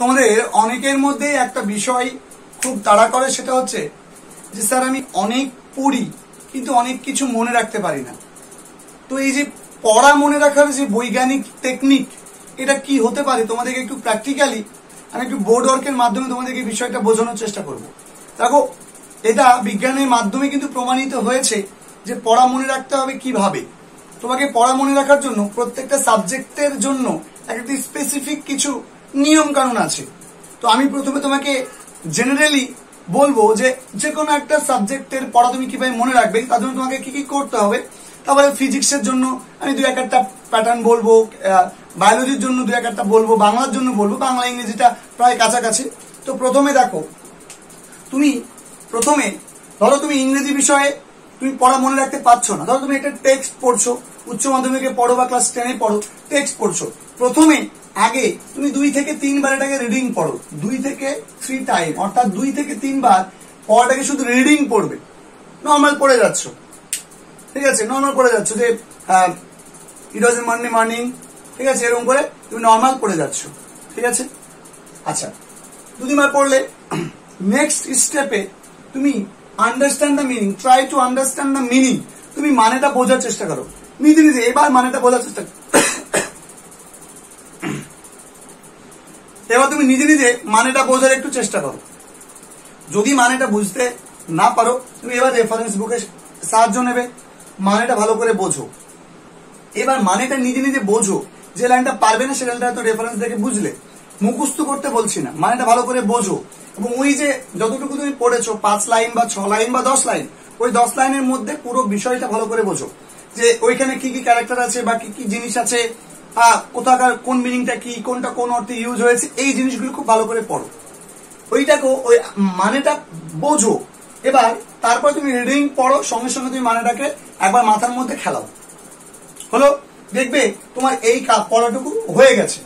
তোমাদের অনেকের মধ্যে একটা বিষয় খুব তাড়া করে, সেটা হচ্ছে যে স্যার আমি অনেক পড়ি কিন্তু অনেক কিছু মনে রাখতে পারি না। তো এই যে পড়া মনে রাখার যে বৈজ্ঞানিক টেকনিক, এটা কি হতে পারে তোমাদেরকে একটু প্র্যাকটিক্যালি আমি একটু বোর্ড ওয়ার্কের মাধ্যমে তোমাদেরকে বিষয়টা বোঝানোর চেষ্টা করব। দেখো, এটা বিজ্ঞানের মাধ্যমে কিন্তু প্রমাণিত হয়েছে যে পড়া মনে রাখতে হবে কিভাবে। তোমাকে পড়া মনে রাখার জন্য প্রত্যেকটা সাবজেক্টের জন্য একটা স্পেসিফিক কিছু নিয়ম কানুন আছে। তো আমি প্রথমে তোমাকে জেনারেলি বলবো যে যে কোনো একটা সাবজেক্টের পড়া তুমি কিভাবে মনে রাখবে, তার জন্য তোমাকে কি কি করতে হবে। তারপরে ফিজিক্সের জন্য আমি দু একটা প্যাটার্ন বলবো, বায়োলজির জন্য দু একটা বলবো, বাংলার জন্য বলবো, বাংলা ইংরেজিটা প্রায় কাছাকাছি। তো প্রথমে দেখো, ধরো তুমি ইংরেজি বিষয়ে তুমি পড়া মনে রাখতে পারছো না। ধরো তুমি একটা টেক্সট পড়ছো, উচ্চ মাধ্যমিকে পড়ো বা ক্লাস 10-এ পড়ো, টেক্সট পড়ছো। প্রথমে আগে তুমি 2 থেকে 3 বার এটাকে রিডিং পড়ো, 2 থেকে 3 টাইম, অর্থাৎ 2 থেকে 3 বার পড়াটাকে শুধু রিডিং পড়বে। নর্মাল পড়ে যাচ্ছ, ঠিক আছে, নর্মাল পড়ে যাচ্ছ যে ইট ওয়াজ এ মানডে মর্নিং, ঠিক আছে, এরকম করে তুমি নর্মাল পড়ে যাচ্ছ, ঠিক আছে। আচ্ছা, 2-3 বার পড়লে নেক্সট স্টেপে তুমি understand the meaning, try to understand the meaning. তুমি মানেটা বোঝার চেষ্টা করো নিজে নিজে, এবার মানেটা বোঝার চেষ্টা করো। এবার তুমি নিজে নিজে মানেটা বোঝার একটু চেষ্টা করো। যদি মানেটা বুঝতে না পারো, তুমি এবার রেফারেন্স বুকে সাহায্য নেবে, মানেটা ভালো করে বোঝো। এবার মানেটা নিজে নিজে বোঝো, যে লাইনটা পারবে না সে লাইনটা তো রেফারেন্স দেখে বুঝলে, মুখস্থ করতে বলছি না, মানেটা ভালো করে বোঝো। এবং ওই যে যতটুকু তুমি পড়েছো 5 লাইন বা 6 লাইন বা 10 লাইন, ওই 10 লাইনের মধ্যে পুরো বিষয়টা ভালো করে বোঝো, যে ওইখানে কি কি ক্যারেক্টার আছে বা কি কি জিনিস আছে, কোথাকার কোন মিনিংটা কি, কোনটা কোন অর্থে ইউজ হয়েছে, এই জিনিসগুলো খুব ভালো করে পড়ো। ওইটাকে ওই মানেটা বোঝো। এবার তারপর তুমি রিডিং পড়ো, সঙ্গে সঙ্গে তুমি মানেটাকে একবার মাথার মধ্যে খেলাও। হলো, দেখবে তোমার এই পড়াটুকু হয়ে গেছে।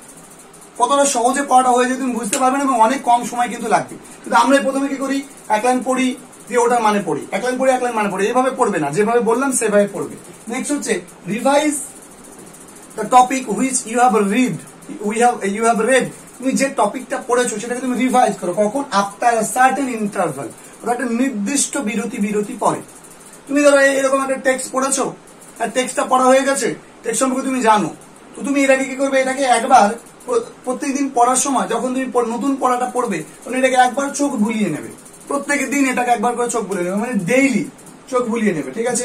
কতটা সহজে পড়াটা হয়ে যায় তুমি বুঝতে পারবে না, এবং অনেক কম সময় কিন্তু লাগবে। কিন্তু আমরা প্রথমে কি করি, 1 লাইন পড়ি দিয়ে ওটার মানে পড়ি, 1 লাইন পড়ি 1 লাইন মানে পড়ি, এইভাবে পড়বে না, যেভাবে বললাম সেভাবে পড়বে। নেক্সট হচ্ছে revise the topic which you have read. তুমি যে টপিকটা পড়েছো সেটাকে তুমি রিভাইজ করো। কখন? আফটার সার্টেন ইন্টারভাল, ওটা একটা নির্দিষ্ট বিরতি পরে। তুমি ধরো এরকম একটা টেক্সট পড়েছো, আর টেক্সটটা পড়া হয়ে গেছে, টেক্সট সম্পর্কে তুমি জানো, তো তুমি এটাকে কি করবে, এটাকে একবার প্রত্যেকদিন পড়ার সময় যখন তুমি নতুন পড়াটা পড়বে, তখন এটাকে একবার চোখ বুলিয়ে নেবে। প্রত্যেকের দিন এটাকে একবার করে চোখ বুলিয়ে নেবে, মানে ডেইলি চোখ বুলিয়ে নেবে, ঠিক আছে।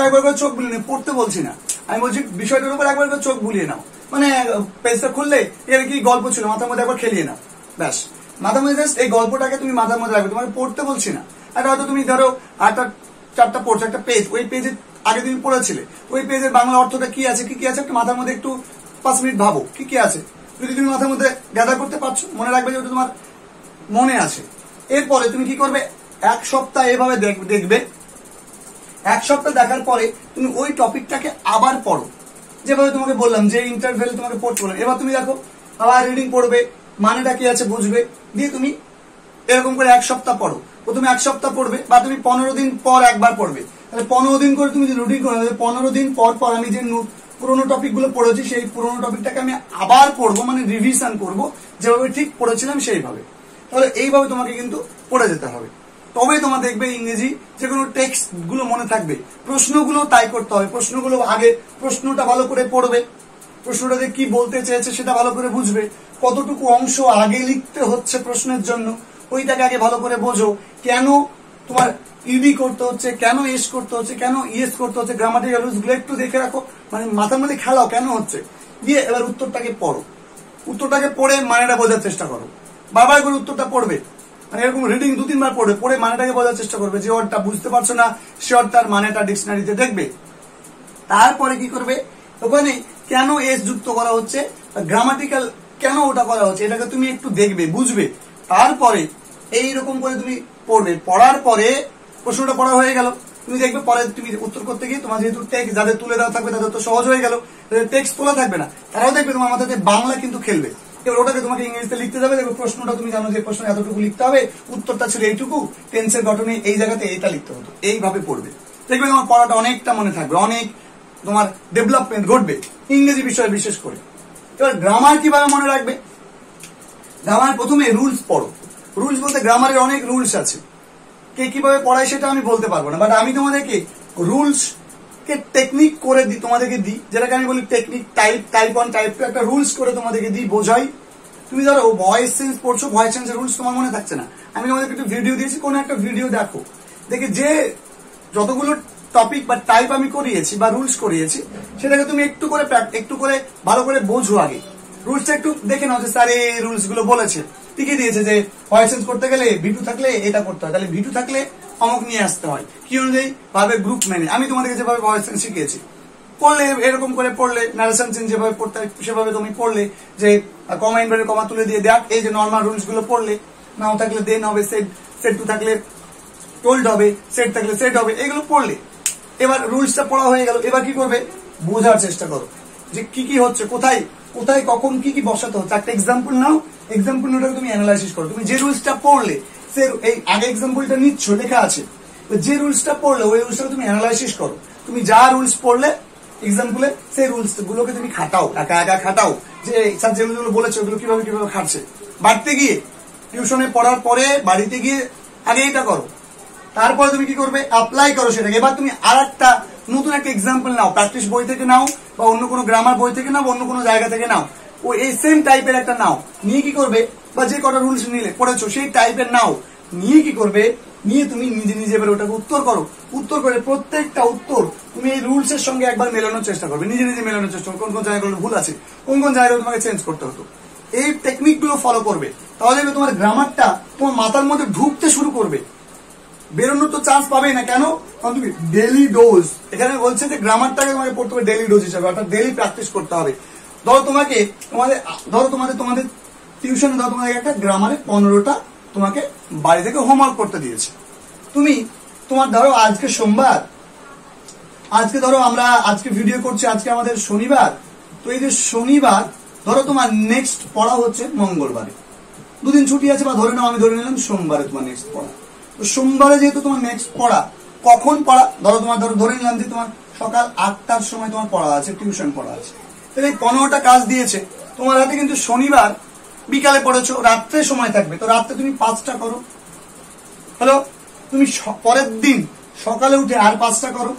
একবার করে চোখ বুলিয়ে নেবে, পড়তে বলছি না, আমি বলছি বিষয়টার উপর একবার করে চোখ বুলিয়ে নাও। মানে পেজটা খুললে এর কি গল্প ছিল মাথার মধ্যে একবার খেলিয়ে নাও, ব্যাস। মাথার মধ্যে জাস্ট এই গল্পটাকে তুমি মাথার মধ্যে রাখবে, তোমাকে পড়তে বলছি না। এটা হয়তো তুমি ধরো 8-4টা পড়ছো, একটা পেজ, ওই পেজে আগে তুমি পড়েছিলে, ওই পেজের বাংলা অর্থটা কি আছে, কি কি আছে, একটা মাথার মধ্যে একটু 5 মিনিট ভাবো কি কি আছে। যদি তুমি মাথার মধ্যে গ্যাদার করতে পারছো, মনে রাখবে যে ওটা তোমার মনে আছে। এরপরে তুমি কি করবে, 1 সপ্তাহ এভাবে দেখবে। 1 সপ্তাহ দেখার পরে তুমি ওই টপিকটাকে আবার পড়ো, যেভাবে তোমাকে বললাম, যে ইন্টারভেল তোমাকে পড়তে বললাম। এবার তুমি দেখো, আবার রিডিং পড়বে, মানেটা কি আছে বুঝবে, দিয়ে তুমি এরকম করে 1 সপ্তাহ পড়ো। প্রথমে 1 সপ্তাহ পড়বে, বা তুমি 15 দিন পর একবার পড়বে। তাহলে 15 দিন করে তুমি রুটিন করো, 15 দিন পর পর আমি যে পুরোনো টপিক গুলো পড়েছি সেই পুরোনো টপিকটাকে আমি আবার পড়বো, মানে রিভিশন করবো, যেভাবে ঠিক পড়েছিলাম সেইভাবে। তাহলে এইভাবে তোমাকে কিন্তু পড়ে যেতে হবে, তবেই তোমার দেখবে ইংরেজি যে কোনো টেক্সট গুলো মনে থাকবে। প্রশ্নগুলো তাই করতে হবে, প্রশ্নগুলো আগে প্রশ্নটা ভালো করে পড়বে, প্রশ্নটাতে কি বলতে চেয়েছে সেটা ভালো করে বুঝবে, কতটুকু অংশ আগে লিখতে হচ্ছে প্রশ্নের জন্য ওইটাকে আগে ভালো করে বোঝো। কেন তোমার ইডি করতে হচ্ছে, কেন এস করতে হচ্ছে, কেন ইএস করতে হচ্ছে, গ্রামাটিক্যাল রুলস গুলো একটু দেখে রাখো, মানে মাথার মধ্যে খেলাও কেন হচ্ছে। দিয়ে এবার উত্তরটাকে পড়ো, উত্তরটাকে পড়ে মানেটা বোঝার চেষ্টা করো। বারবার করে উত্তরটা পড়বে, মানে এরকম রিডিং 2-3 বার পড়বে, পড়ে মানেটাকে বোঝার চেষ্টা করবে। যে ওয়ার্ডটা বুঝতে পারছো না সে ওয়ার্ডটার মানেটা ডিকশনারিতে দেখবে। তারপরে কি করবে, ওখানে কেন এস যুক্ত করা হচ্ছে, গ্রামাটিক্যাল কেন ওটা করা হচ্ছে, এটাকে তুমি একটু দেখবে, বুঝবে। তারপরে এইরকম করে তুমি পড়বে। পড়ার পরে প্রশ্নটা পড়া হয়ে গেল, তুমি দেখবে পরে তুমি উত্তর করতে গিয়ে তোমার যেহেতু টেক্সট যাদের তুলে দেওয়া থাকবে তাদের তো সহজ হয়ে গেল, টেক্সট তোলা থাকবে না, তারাও দেখবে তোমার মাথাতে বাংলা কিন্তু খেলবে। এবার ওটাকে তোমাকে ইংরেজিতে লিখতে যাবে, দেখো প্রশ্নটা তুমি জানো যে প্রশ্ন এতটুকু লিখতে হবে, উত্তরটা ছিল এইটুকু, টেন্সের গঠনে এই জায়গাতে এইটা লিখতে হতো, এইভাবে পড়বে। দেখবে তোমার পড়াটা অনেকটা মনে থাকবে, অনেক তোমার ডেভেলপমেন্ট ঘটবে ইংরেজি বিষয়ে বিশেষ করে। এবার গ্রামার কিভাবে মনে রাখবে, গ্রামার প্রথমে রুলস পড়ো। রুলস বলতে গ্রামারের অনেক রুলস আছে, কে কিভাবে পড়ায় সেটা আমি বলতে পারবো না, বাট আমি তোমাদেরকে রুলস কে টেকনিক করে দিই, তোমাদেরকে দিই, যেটাকে আমি বলি টেকনিক, টাইপ 1 টাইপ 2 একটা রুলস করে তোমাদেরকে দিই, বোঝাই। তুমি ধরো ভয়েস চেঞ্জ পড়ছো, ভয়েস চেঞ্জের রুলস তোমার মনে থাকছে না, আমি তোমাদেরকে একটু ভিডিও দিয়েছি, কোন একটা ভিডিও দেখো, দেখে যে যতগুলো টপিক বা টাইপ আমি করিয়েছি বা রুলস করিয়েছি সেটাকে তুমি একটু করে ভালো করে বোঝো। আগে রুলসটা একটু দেখে নাও যে স্যার এই রুলস গুলো বলেছে, লিখে দিয়েছে যে ভয়েস চেঞ্জ করতে গেলে ভিডিও থাকলে এটা করতে হয়, তাহলে ভিডিও থাকলে অমুক নিয়ে আসতে হয়, কি অনুযায়ী ভাবে গ্রুপ মেনে। আমি তোমাদেরকে যেভাবে ভয়েস চেঞ্জ শিখিয়েছি, পড়লে এরকম করে পড়লে, নারেশন চেঞ্জ যেভাবে পড়তে হয় সেভাবে তুমি পড়লে, যে কমা ইনভার্টেড কমা তুলে দিয়ে দেখ, এই যে নর্মাল রুলস গুলো পড়লে, নাও থাকলে দেন হবে, সেট টু থাকলে টোল্ড হবে, সেট থাকলে সেট হবে, এগুলো পড়লে। এবার রুলসটা পড়া হয়ে গেল, এবার কি করবে, বোঝার চেষ্টা করো যে কি কি হচ্ছে, কোথায় কোথায় কখন কি কি বসাতে হচ্ছে। একটা এক্সাম্পল নাও, এক্সাম্পল নোটাকে তুমি অ্যানালাইসিস করো। তুমি যে রুলসটা পড়লে, সে এই আগে এক্সাম্পলটা নিচ্ছ, লেখা আছে, যে রুলসটা পড়লে ওই রুলসটাকে তুমি অ্যানালাইসিস করো। তুমি যা রুলস পড়লে এক্সাম্পলে, সেই রুলস গুলোকে তুমি খাটাও, একা একা খাটাও, যে স্যার যেগুলো বলেছে ওগুলো কিভাবে কিভাবে খাটছে। বাড়িতে গিয়ে টিউশনে পড়ার পরে বাড়িতে গিয়ে আগে এটা করো, তারপরে তুমি কি করবে, অ্যাপ্লাই করো সেটাকে। এবার তুমি আর একটা নতুন একটা এক্সাম্পল নাও, প্র্যাকটিস বই থেকে নাও বা অন্য কোনো গ্রামার বই থেকে নাও, অন্য কোনো জায়গা থেকে নাও, ও এই সেম টাইপের একটা নাও, নিয়ে কি করবে, বা যে কটা রুলস নিলে পড়েছো সেই টাইপের নাও, নিয়ে কি করবে, নিয়ে তুমি নিজে নিজে এবার ওটাকে উত্তর করো। উত্তর করে প্রত্যেকটা উত্তর তুমি এই রুলস এর সঙ্গে একবার মেলানোর চেষ্টা করবে, নিজে নিজে মেলানোর চেষ্টা করবে, কোন কোন জায়গাগুলো ভুল আছে, কোন কোন জায়গাগুলো তোমাকে চেঞ্জ করতে হতো। এই টেকনিক গুলো ফলো করবে, তাহলে তোমার গ্রামারটা তোমার মাথার মধ্যে ঢুকতে শুরু করবে। বেরোনোর তো চান্স পাবেই না, কেন, কারণ তুমি ডেলি ডোজ, এখানে বলছে যে গ্রামারটাকে তোমাকে পড়তে হবে ডেলি ডোজ হিসাবে, অর্থাৎ ডেলি প্র্যাকটিস করতে হবে। ধরো তোমাদের টিউশনে ধরো তোমাদের একটা গ্রামারে 15টা তোমাকে বাড়ি থেকে হোমওয়ার্ক করতে দিয়েছে। তুমি তোমার ধরো আজকে সোমবার, আজকে ধরো আমরা আজকে ভিডিও করছি, আজকে আমাদের শনিবার, তো এই যে শনিবার ধরো তোমার নেক্সট পড়া হচ্ছে মঙ্গলবারে, দুদিন ছুটি আছে, বা ধরে নাও আমি ধরে নিলাম সোমবারে তোমার নেক্সট পড়া। তো সোমবারে যেহেতু তোমার নেক্সট পড়া, কখন পড়া, ধরে নিলাম যে তোমার সকাল 8টার সময় তোমার পড়া আছে, টিউশন পড়া আছে, তাহলে 15টা কাজ দিয়েছে তোমার হাতে, কিন্তু শনিবার বিকালে পড়েছো, রাত্রে সময় থাকবে, তো রাত্রে তুমি 5টা করো। হ্যালো, তুমি পরের দিন সকালে উঠে আর 5টা করো,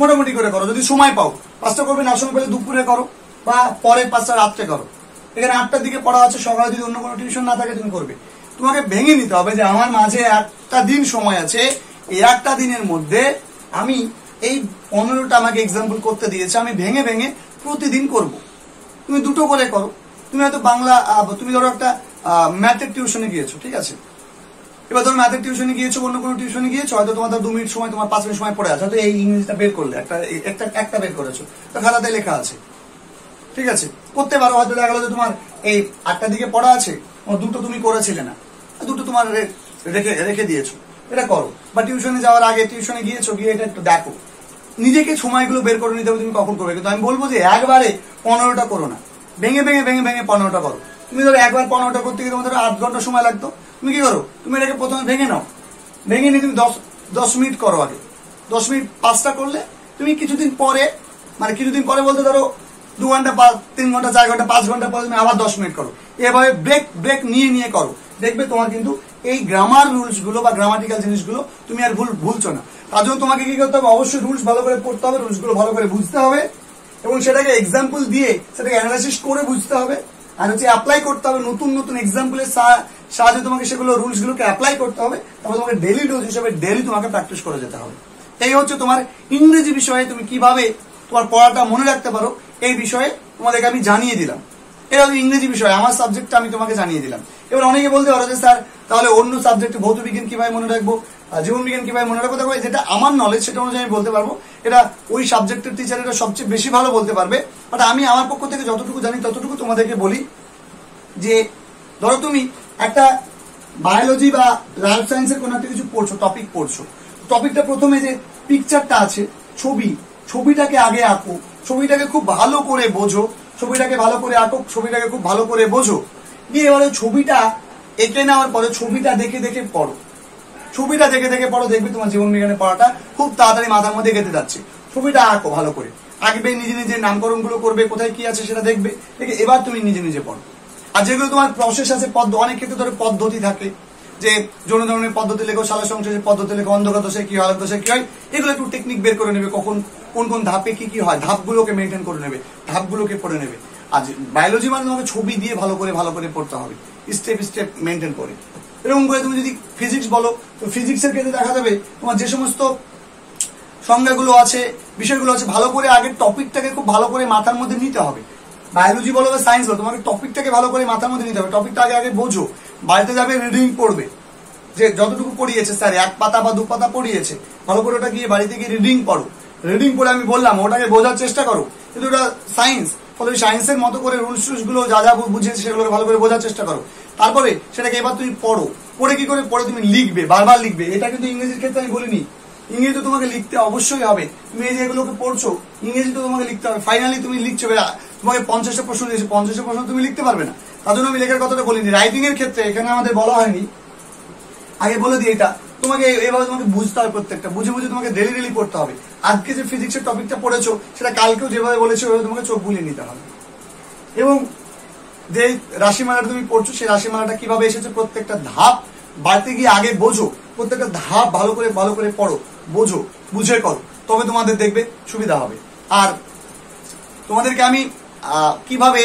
মোটামুটি করে করো, যদি সময় পাও 5টা করবে, না সময় পেলে দুপুরে করো, বা পরে 5টা রাত্রে করো। এখানে 8টার দিকে পড়া আছে, সকালে যদি অন্য কোনো টিউশন না থাকে তুমি করবে। তোমাকে ভেঙে নিতে হবে যে আমার মাঝে একটা দিন সময় আছে, এই একটা দিনের মধ্যে আমি এই 15টা আমাকে এক্সাম্পল করতে দিয়েছে, আমি ভেঙে ভেঙে প্রতিদিন করব। তুমি দুটো করে করো। তুমি হয়তো বাংলা, তুমি ধরো একটা ম্যাথের টিউশনে গিয়েছো, ঠিক আছে, এবার ধরো ম্যাথের টিউশনে গিয়েছো, অন্য কোনো টিউশনে গিয়েছো, হয়তো তোমার 2 মিনিট সময়, তোমার 5 মিনিট সময় পড়ে আছে, হয়তো এই ইংলিশটা বের করলে, একটা বের করেছো, তো খাতাতে লেখা আছে, ঠিক আছে, করতে পারো। হয়তো দেখা গেলো যে তোমার এই 8টার দিকে পড়া আছে, দুটো তুমি করেছিলে না, দুটো তোমার রেখে দিয়েছো, এটা করো। বা টিউশনে যাওয়ার আগে টিউশনে গিয়েছো, গিয়ে এটা একটু দেখো, নিজেকে সময়গুলো বের করে নিতে হবে তুমি কখন করবে। কিন্তু আমি বলবো যে একবারে 15টা করো না, ভেঙে ভেঙে ভেঙে ভেঙে 15টা করো। তুমি ধরো একবার 15টা করতে গিয়ে তোমার ধরো 8 ঘন্টা সময় লাগতো, তুমি কি করো, তুমি এটাকে প্রথমে ভেঙে নাও, ভেঙে নিয়ে তুমি 10 মিনিট করো। আগে 10 মিনিট 5টা করলে, তুমি কিছুদিন পরে, মানে কিছুদিন পরে বলতে ধরো 2 ঘন্টা, 3 ঘন্টা, 4 ঘন্টা, 5 ঘন্টা পরে তুমি আবার 10 মিনিট করো। এভাবে ব্রেক নিয়ে নিয়ে করো, দেখবে তোমার কিন্তু এই গ্রামার রুলস গুলো বা গ্রামাটিক্যাল জিনিসগুলো তুমি আর ভুলছো না। তার জন্য তোমাকে কি করতে হবে, অবশ্যই রুলস ভালো করে পড়তে হবে, রুলস গুলো ভালো করে বুঝতে হবে, এবং সেটাকে এক্সাম্পল দিয়ে সেটাকে অ্যানালাইসিস করে বুঝতে হবে, আর হচ্ছে অ্যাপ্লাই করতে হবে। নতুন নতুন এক্সাম্পলের সাহায্যে তোমাকে সেগুলো রুলস গুলোকে অ্যাপ্লাই করতে হবে, তারপর তোমাকে ডেলি ডোজ হিসেবে ডেলি তোমাকে প্র্যাকটিস করে যেতে হবে। এই হচ্ছে তোমার ইংরেজি বিষয়ে তুমি কিভাবে তোমার পড়াটা মনে রাখতে পারো, এই বিষয়ে তোমাদেরকে আমি জানিয়ে দিলাম। এটা হচ্ছে ইংরেজি বিষয়, আমার সাবজেক্টটা আমি তোমাকে জানিয়ে দিলাম। এবার অনেকে বলতে পারো যে স্যার তাহলে অন্য সাবজেক্টে ভৌত বিজ্ঞান কিভাবে মনে রাখবো, জীবন বিজ্ঞান কিভাবে মনে রাখবো। দেখো, যেটা আমার নলেজ সেটা অনুযায়ী আমি বলতে পারবো, এটা ওই সাবজেক্টের টিচার এটা সবচেয়ে বেশি ভালো বলতে পারবে, বাট আমি আমার পক্ষ থেকে যতটুকু জানি ততটুকু তোমাদেরকে বলি। যে ধরো তুমি একটা বায়োলজি বা লাইফ সায়েন্সের কোনো একটা কিছু পড়ছো, টপিক পড়ছো, টপিকটা প্রথমে যে পিকচারটা আছে, ছবিটাকে আগে আঁকো, ছবিটাকে খুব ভালো করে বোঝো, ছবিটাকে ভালো করে আঁকো, ছবিটাকে খুব ভালো করে বোঝো, দিয়ে এবারে ছবিটা এঁকে নেওয়ার পরে ছবিটা দেখে দেখে পড়ো, ছবিটা দেখে দেখে পড়ো, দেখবে তোমার জীবন বিজ্ঞানের পড়াটা খুব তাড়াতাড়ি মাথার মধ্যে গেঁথে যাচ্ছে। ছবিটা আঁকো ভালো করে, আঁকবে, নিজে নিজে নামকরণ গুলো করবে, কোথায় কি আছে সেটা দেখবে, দেখে এবার তুমি নিজে নিজে পড়ো। আর যেগুলো তোমার প্রসেস আছে, অনেক ক্ষেত্রে ধরো পদ্ধতি থাকে, যে যৌন ধরনের পদ্ধতি লেখো, শালা সংশ্লেষের পদ্ধতি লেখো, অন্ধকার দশায় কি হয়, আলোক দশায় কি হয়, এগুলো একটু টেকনিক বের করে নেবে, কখন কোন কোন ধাপে কি কি হয়, ধাপগুলোকে মেনটেন করে নেবে, ধাপগুলোকে পড়ে নেবে। আর বায়োলজি মানে তোমাকে ছবি দিয়ে ভালো করে পড়তে হবে, স্টেপ স্টেপ মেনটেন করে। এরকম করে তুমি যদি ফিজিক্স বলো, তো ফিজিক্সের ক্ষেত্রে দেখা যাবে তোমার যে সমস্ত সংজ্ঞাগুলো আছে, বিষয়গুলো আছে, ভালো করে আগের টপিকটাকে খুব ভালো করে মাথার মধ্যে নিতে হবে। বায়োলজি বলো বা সায়েন্স বলো, তোমাকে টপিকটাকে ভালো করে মাথার মধ্যে নিতে হবে, টপিকটা আগে বোঝো, বাড়িতে যাবে রিডিং পড়বে, যে যতটুকু পড়িয়েছে স্যার 1 পাতা বা 2 পাতা পড়িয়েছে, ভালো করে ওটা গিয়ে বাড়িতে গিয়ে রিডিং পড়ো, রিডিং পড়ে আমি বললাম ওটাকে বোঝার চেষ্টা করো, কিন্তু ওটা সায়েন্স, ফলে সায়েন্সের মতো করে রুলস গুলো যা যা বুঝিয়েছে সেগুলোকে ভালো করে বোঝার চেষ্টা করো। তারপরে সেটাকে এবার তুমি পড়ো, পড়ে কি করে পড়ে তুমি লিখবে, বারবার লিখবে। এটা কিন্তু ইংরেজির ক্ষেত্রে আমি বলিনি, ইংরেজি তো তোমাকে লিখতে অবশ্যই হবে, তুমি এই যে এগুলোকে পড়ছো ইংরেজি তো তোমাকে লিখতে হবে। ফাইনালি তুমি লিখছো, তোমাকে 50টা প্রশ্ন দিয়েছে, 50টা প্রশ্ন তুমি লিখতে পারবে না, তার জন্য আমি লেখার কথাটা বলিনি। রাইটিং এর ক্ষেত্রে এখানে আমাদের বলা হয়নি, আগে বলে দিই, এটা তোমাকে এভাবে তোমাকে বুঝতে হবে, প্রত্যেকটা বুঝে বুঝে তোমাকে ডেলি পড়তে হবে। আজকে যে ফিজিক্সের টপিকটা পড়েছো সেটা কালকেও যেভাবে বলেছো ওইভাবে তোমাকে চোখ বুলিয়ে নিতে হবে। এবং যে রাশিমালাটা তুমি পড়ছো সেই রাশিমালাটা কিভাবে এসেছে, প্রত্যেকটা ধাপ বাড়তে গিয়ে আগে বোঝো, প্রত্যেকটা ধাপ ভালো করে পড়ো, বোঝো, বুঝে করো, তবে তোমাদের দেখবে সুবিধা হবে। আর তোমাদেরকে আমি কিভাবে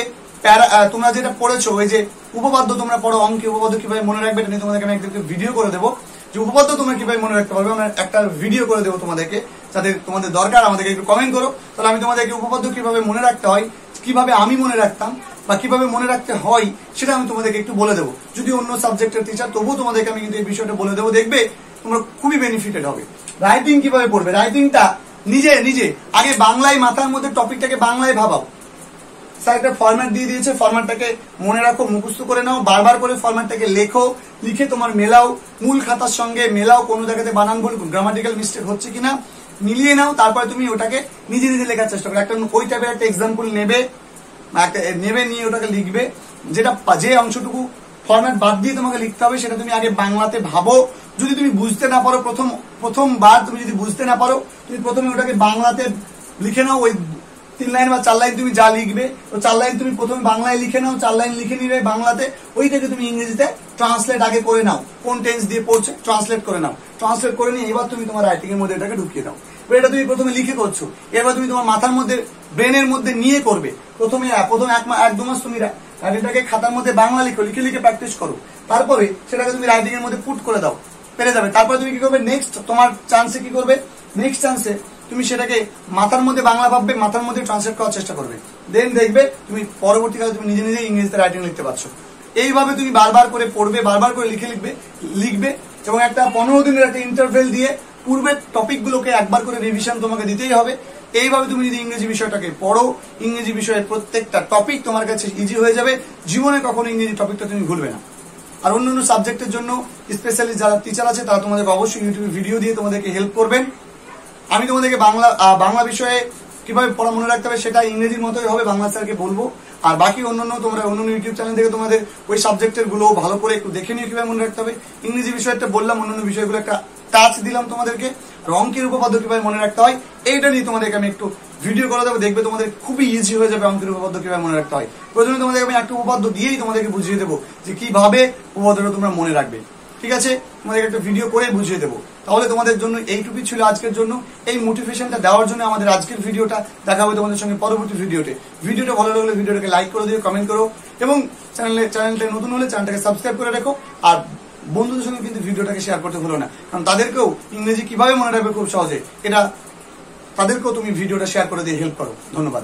তোমরা যেটা পড়েছো, ওই যে উপপাদ্য তোমরা পড়ো, অঙ্কে উপপাদ্য কিভাবে মনে রাখবে, এটা নিয়ে তোমাদেরকে আমি একদিকে ভিডিও করে দেবো, যে উপপাদ্য তোমরা কিভাবে মনে রাখতে পারবে, আমরা একটা ভিডিও করে দেবো তোমাদেরকে, যাদের তোমাদের দরকার আমাদেরকে একটু কমেন্ট করো, তাহলে আমি তোমাদেরকে উপপাদ্য কিভাবে মনে রাখতে হয়, কিভাবে আমি মনে রাখতাম বা কিভাবে মনে রাখতে হয় সেটা আমি তোমাদেরকে একটু বলে দেবো। যদি অন্য সাবজেক্টের টিচার, তবুও তোমাদেরকে আমি কিন্তু এই বিষয়টা বলে দেবো, দেখবে তোমরা খুবই বেনিফিটেড হবে। রাইটিং কিভাবে পড়বে, রাইটিংটা নিজে আগে বাংলায় মাথার মধ্যে টপিকটাকে বাংলায় ভাবাও। স্যার একটা ফরম্যাট দিয়ে দিয়েছে, ফরম্যাটটাকে মনে রাখো, মুখস্থ করে নাও, বারবার করে ফরম্যাটটাকে লেখো, লিখে তোমার মেলাও, মূল খাতার সঙ্গে মেলাও, কোনো জায়গাতে বানান ভুল, গ্রামাটিক্যাল মিস্টেক হচ্ছে কিনা মিলিয়ে নাও, তারপরে তুমি ওটাকে নিজে লেখার চেষ্টা করো। একটা ওই টাইপের একটা এক্সাম্পল নেবে, নিয়ে ওটাকে লিখবে, যে অংশটুকু ফরম্যাট বাদ দিয়ে তোমাকে লিখতে হবে সেটা তুমি আগে বাংলাতে ভাবো। যদি তুমি বুঝতে না পারো, প্রথমবার তুমি যদি বুঝতে না পারো, তুমি প্রথমে ওটাকে বাংলাতে লিখে নাও, ওই 3 লাইন বা 4 লাইন তুমি যা লিখবে, তো 4 লাইন তুমি প্রথমে বাংলায় লিখে নাও, 4 লাইন লিখে নিবে বাংলাতে, ওইটাকে তুমি ইংরেজিতে ট্রান্সলেট আগে করে নাও, কোন টেন্স দিয়ে পড়ছে ট্রান্সলেট করে নাও, ট্রান্সলেট করে নিয়ে এবার তুমি তোমার রাইটিং এর মধ্যে এটাকে ঢুকিয়ে দাও। এটা তুমি প্রথমে লিখে করছো, এবার তুমি তোমার মাথার মধ্যে, ব্রেনের মধ্যে নিয়ে করবে। প্রথম 1-2 মাস তুমি রাইটিংটাকে খাতার মধ্যে বাংলা লিখে প্র্যাকটিস করো, তারপরে সেটাকে তুমি রাইটিং এর মধ্যে পুট করে দাও, পেরে যাবে। তারপরে তুমি কি করবে, নেক্সট তোমার চান্সে কি করবে, নেক্সট চান্সে তুমি সেটাকে মাথার মধ্যে বাংলা ভাববে, মাথার মধ্যে ট্রান্সলেট করার চেষ্টা করবে, দেন দেখবে তুমি পরবর্তীকালে তুমি নিজে ইংরেজিতে রাইটিং লিখতে পারছো। এইভাবে তুমি বারবার করে পড়বে, বারবার করে লিখবে এবং একটা 15 দিনের একটা ইন্টারভেল দিয়ে পূর্বের টপিকগুলোকে একবার করে রিভিশন তোমাকে দিতেই হবে। এইভাবে তুমি যদি ইংরেজি বিষয়টাকে পড়ো, ইংরেজি বিষয়ের প্রত্যেকটা টপিক তোমার কাছে ইজি হয়ে যাবে, জীবনে কখনো ইংরেজি টপিকটা তুমি ভুলবে না। আর অন্য সাবজেক্টের জন্য স্পেশালি যারা টিচার আছে তারা তোমাদেরকে অবশ্যই ইউটিউবে ভিডিও দিয়ে তোমাদেরকে হেল্প করবেন। আমি তোমাদেরকে বাংলা বিষয়ে কিভাবে পড়া মনে রাখতে হবে সেটা ইংরেজির মতোই হবে, বাংলা স্যারকে বলবো। আর বাকি তোমরা অন্য ইউটিউব চ্যানেল থেকে তোমাদের ওই সাবজেক্টের গুলো ভালো করে একটু দেখে নিও কিভাবে মনে রাখতে হবে। ইংরেজি বিষয়টা বললাম, অন্যান্য বিষয়গুলো একটা টাচ দিলাম তোমাদেরকে। অঙ্কের উপপাদ্য কিভাবে মনে রাখতে হয় এইটা নিয়ে তোমাদেরকে আমি একটু ভিডিও করে দেবো, দেখবে তোমাদের খুবই ইজি হয়ে যাবে অঙ্কের উপপাদ্য কিভাবে মনে রাখতে হয়। প্রথমে তোমাদেরকে আমি একটা উপপাদ্য দিয়েই তোমাদেরকে বুঝিয়ে দেবো যে কিভাবে উপপাদ্যটা তোমরা মনে রাখবে। ঠিক আছে, তোমাদেরকে একটা ভিডিও করে বুঝিয়ে দেবো। তাহলে তোমাদের জন্য এইটুকুই ছিল আজকের জন্য। এই মোটিভেশনটা দেওয়ার জন্য আমাদের আজকের ভিডিওটা, দেখা হবে তোমাদের সঙ্গে পরবর্তী ভিডিওটা ভালো লাগলে ভিডিওটাকে লাইক করে দিও, কমেন্ট করো এবং চ্যানেলটা নতুন হলে চ্যানেলটাকে সাবস্ক্রাইব করে রাখো। আর বন্ধুদের সঙ্গে কিন্তু ভিডিওটাকে শেয়ার করতে ভুলো না, কারণ তাদেরকেও ইংরেজি কিভাবে মনে রাখবে খুব সহজে, এটা তাদেরকেও তুমি ভিডিওটা শেয়ার করে দিয়ে হেল্প করো। ধন্যবাদ।